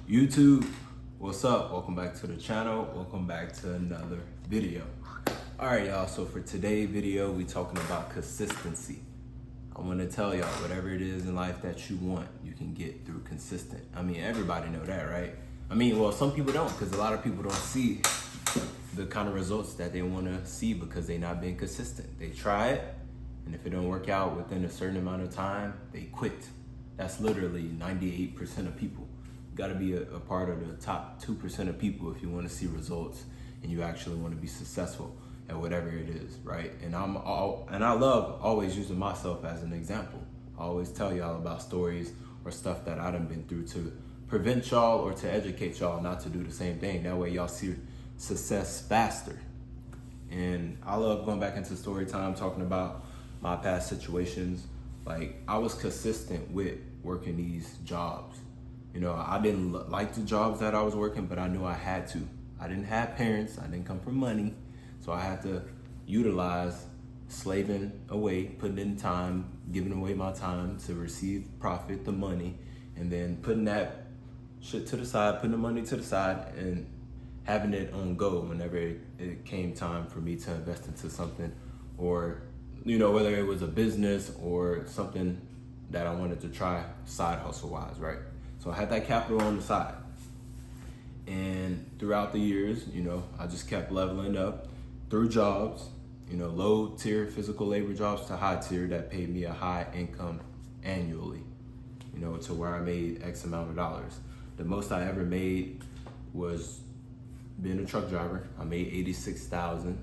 YouTube, what's up? Welcome back to the channel. Welcome back to another video. All right, y'all, so for today's video, we talking about consistency. I want to tell y'all, whatever it is in life that you want, you can get through consistent. I mean, everybody know that, right? I mean, well, some people don't, because a lot of people don't see the kind of results that they want to see because they're not being consistent. They try it, and if it don't work out within a certain amount of time, they quit. That's literally 98% of people. You got to be a part of the top 2% of people if you want to see results and you actually want to be successful at whatever it is, right? And I love always using myself as an example. I always tell y'all about stories or stuff that I done been through to prevent y'all or to educate y'all not to do the same thing. That way y'all see success faster. And I love going back into story time, talking about my past situations. Like, I was consistent with working these jobs. You know, I didn't like the jobs that I was working, but I knew I had to. I didn't have parents, I didn't come from money, so I had to utilize slaving away, putting in time, giving away my time to receive profit, the money, and then putting that shit to the side, putting the money to the side, and having it on go whenever it came time for me to invest into something, or, you know, whether it was a business or something that I wanted to try side hustle wise, right? So I had that capital on the side. And throughout the years, you know, I just kept leveling up through jobs, you know, low tier physical labor jobs to high tier that paid me a high income annually, you know, to where I made X amount of dollars. The most I ever made was being a truck driver. I made $86,000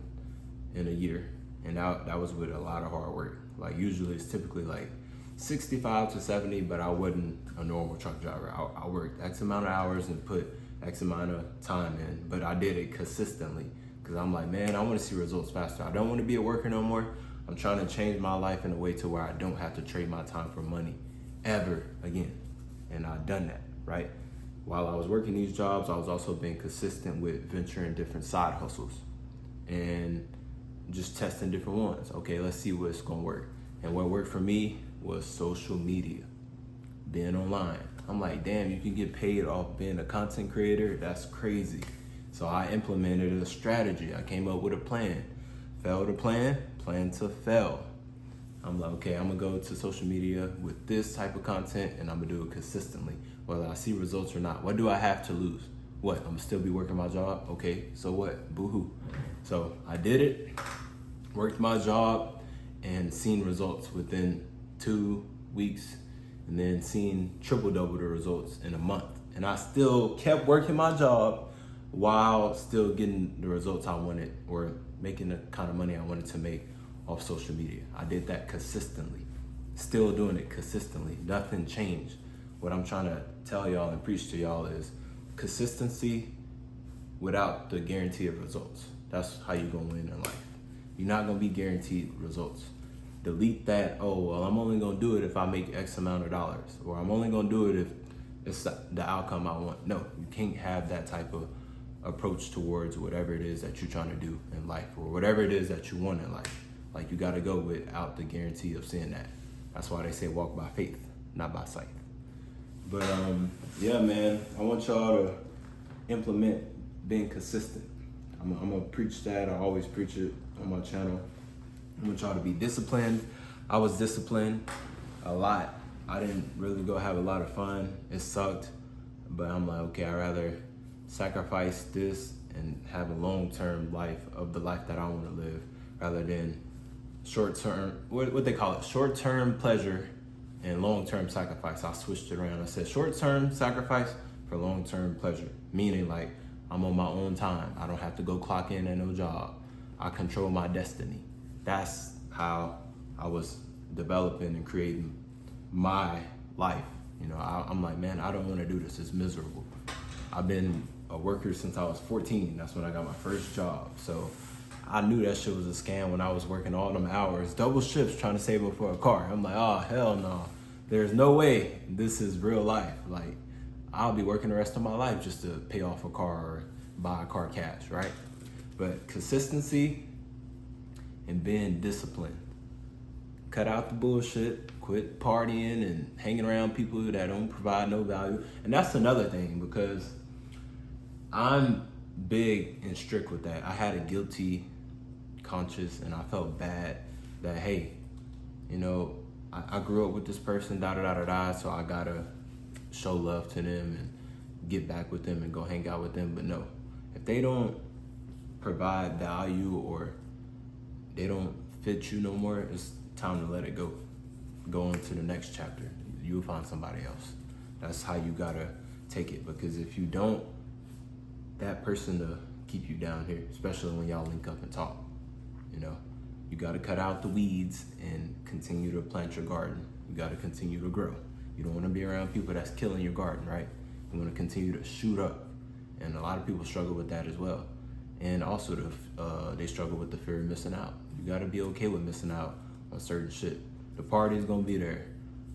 in a year, and that was with a lot of hard work. Like, usually it's typically like 65 to 70, but I wasn't a normal truck driver. I worked X amount of hours and put X amount of time in, but I did it consistently because I'm like, man, I want to see results faster. I don't want to be a worker no more. I'm trying to change my life in a way to where I don't have to trade my time for money ever again. And I've done that, right? While I was working these jobs, I was also being consistent with venturing different side hustles and just testing different ones. Okay, let's see what's gonna work. And what worked for me was social media, being online. I'm like, damn, you can get paid off being a content creator? That's crazy. So I implemented a strategy. I came up with a plan. Fail to plan to fail. I'm like, okay, I'm gonna go to social media with this type of content and I'm gonna do it consistently, whether I see results or not. What do I have to lose? What, I'm gonna still be working my job? Okay, so what, boo-hoo. So I did it, worked my job, and seen results within 2 weeks, and then seen triple-double the results in a month. And I still kept working my job while still getting the results I wanted, or making the kind of money I wanted to make off social media. I did that consistently, still doing it consistently. Nothing changed. What I'm trying to tell y'all and preach to y'all is consistency without the guarantee of results. That's how you're gonna win in life. You're not gonna be guaranteed results. Delete that, oh, well, I'm only gonna do it if I make X amount of dollars, or I'm only gonna do it if it's the outcome I want. No, you can't have that type of approach towards whatever it is that you're trying to do in life, or whatever it is that you want in life. Like, you gotta go without the guarantee of seeing that. That's why they say walk by faith, not by sight. But yeah, man, I want y'all to implement being consistent. I'm gonna preach that. I always preach it on my channel. I want y'all to be disciplined. I was disciplined a lot. I didn't really go have a lot of fun. It sucked, but I'm like, okay, I'd rather sacrifice this and have a long-term life of the life that I want to live, rather than short-term, what they call it, short-term pleasure and long-term sacrifice. I switched it around. I said short-term sacrifice for long-term pleasure, meaning like I'm on my own time. I don't have to go clock in at no job. I control my destiny. That's how I was developing and creating my life. You know, I'm like, man, I don't want to do this. It's miserable. I've been a worker since I was 14. That's when I got my first job. So I knew that shit was a scam when I was working all them hours, double shifts, trying to save up for a car. I'm like, oh, hell no. There's no way this is real life. Like, I'll be working the rest of my life just to pay off a car or buy a car cash, right? But consistency and being disciplined. cut out the bullshit, quit partying and hanging around people that don't provide no value. And that's another thing, because I'm big and strict with that. I had a guilty conscience and I felt bad that, hey, you know, I grew up with this person, so I gotta show love to them and get back with them and go hang out with them. But no, if they don't provide value or they don't fit you no more, it's time to let it go. Go on to the next chapter. You'll find somebody else. That's how you gotta take it, because if you don't, that person to keep you down here, especially when y'all link up and talk. You know, you gotta cut out the weeds and continue to plant your garden. You gotta continue to grow. You don't wanna be around people that's killing your garden, right? You wanna continue to shoot up. And a lot of people struggle with that as well. And also they struggle with the fear of missing out. You gotta be okay with missing out on certain shit. The party's gonna be there.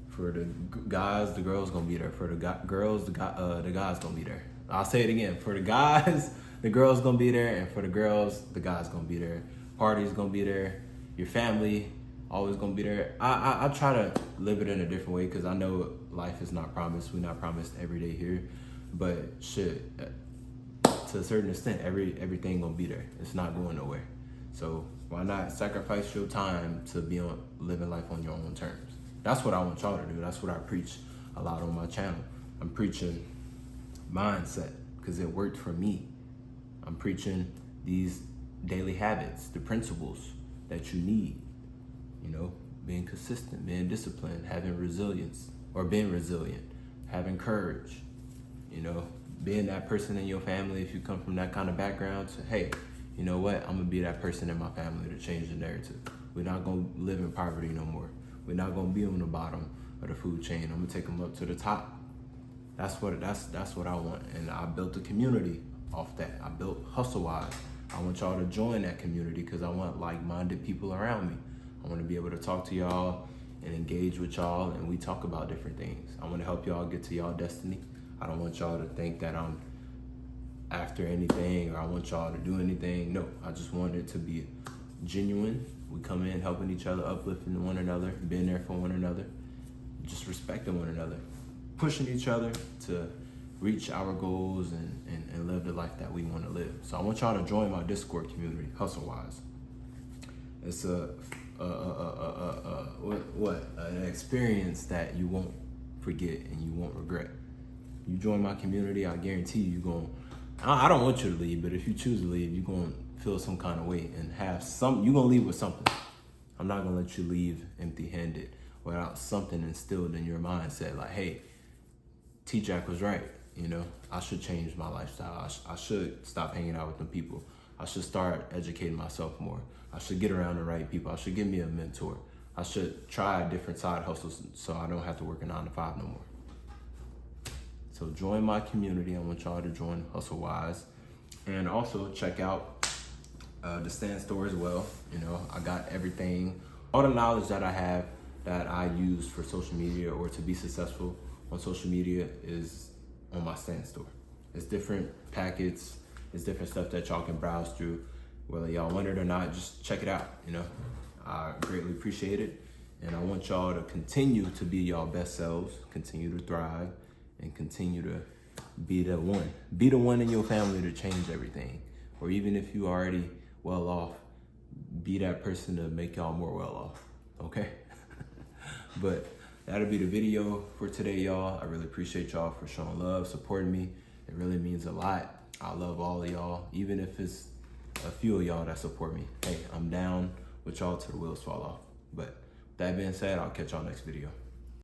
For the guys, the girls gonna be there. For the girls, the guys gonna be there. I'll say it again. For the guys, the girls gonna be there. And for the girls, the guys gonna be there. Party's gonna be there. Your family always gonna be there. I try to live it in a different way, because I know life is not promised. We're not promised every day here. But shit, to a certain extent, everything gonna be there. It's not going nowhere. So why not sacrifice your time to be living life on your own terms? That's what I want y'all to do. That's what I preach a lot on my channel. I'm preaching mindset, because it worked for me. I'm preaching these daily habits, the principles that you need. You know, being consistent, being disciplined, having resilience, or being resilient, having courage. You know, being that person in your family, if you come from that kind of background, to, hey, you know what, I'm gonna be that person in my family to change the narrative. We're not gonna live in poverty no more. We're not gonna be on the bottom of the food chain. I'm gonna take them up to the top. That's what I want. And I built a community off that. I built Hustle Wise. I want y'all to join that community, because I want like-minded people around me. I want to be able to talk to y'all and engage with y'all, and we talk about different things. I want to help y'all get to y'all destiny. I don't want y'all to think that I'm after anything or I want y'all to do anything. No, I just want it to be genuine. We come in helping each other, uplifting one another, being there for one another, just respecting one another, pushing each other to reach our goals and live the life that we want to live. So I want y'all to join my Discord community, Hustle Wise. It's an experience that you won't forget and you won't regret. You join my community, I guarantee you're going, I don't want you to leave, but if you choose to leave, you're going to feel some kind of way and you're going to leave with something. I'm not going to let you leave empty-handed without something instilled in your mindset. Like, hey, TJackk was right. You know, I should change my lifestyle. I should stop hanging out with them people. I should start educating myself more. I should get around the right people. I should get me a mentor. I should try different side hustles so I don't have to work a 9-to-5 no more. So join my community. I want y'all to join Hustle Wise. And also check out the Stand Store as well. You know, I got everything, all the knowledge that I have that I use for social media or to be successful on social media is on my Stand Store. It's different packets, it's different stuff that y'all can browse through. Whether y'all want it or not, just check it out, you know. I greatly appreciate it. And I want y'all to continue to be y'all best selves, continue to thrive, and continue to be the one. Be the one in your family to change everything. Or even if you already well off, be that person to make y'all more well off, okay? But that'll be the video for today, y'all. I really appreciate y'all for showing love, supporting me. It really means a lot. I love all of y'all, even if it's a few of y'all that support me. Hey, I'm down with y'all till the wheels fall off. But that being said, I'll catch y'all next video.